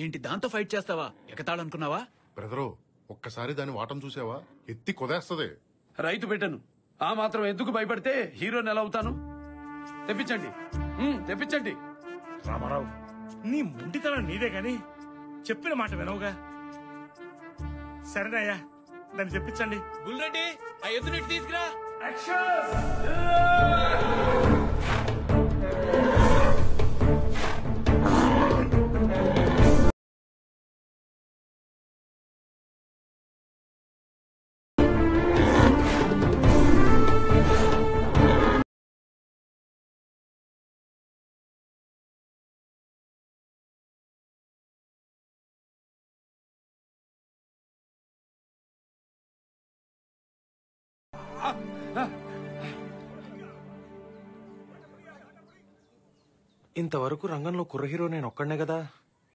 ఏంటి దాంతో ఫైట్ చేస్తావా? ఎగతాళనుకున్నావా? బ్రదరు, ఒక్కసారి దాని వాటం చూసావా? ఎత్తి కొదేస్తది. రైతు బిడ్డను ఆ మాత్రం ఎందుకు భయపడితే హీరోని ఎలా అవుతాను? తెప్పించండి, తెప్పించండి. రామారావు, నీ ముండితనం నీదే గాని చెప్పిన మాట వినవుగా. సరేనయ్యా, దాన్ని చెప్పించండి. బుల్రెడ్డి, ఆ ఎద్దుని తీసుకురా. ఇంతవరకు రంగంలో కుర్ర హీరో నేను ఒక్కడనే కదా.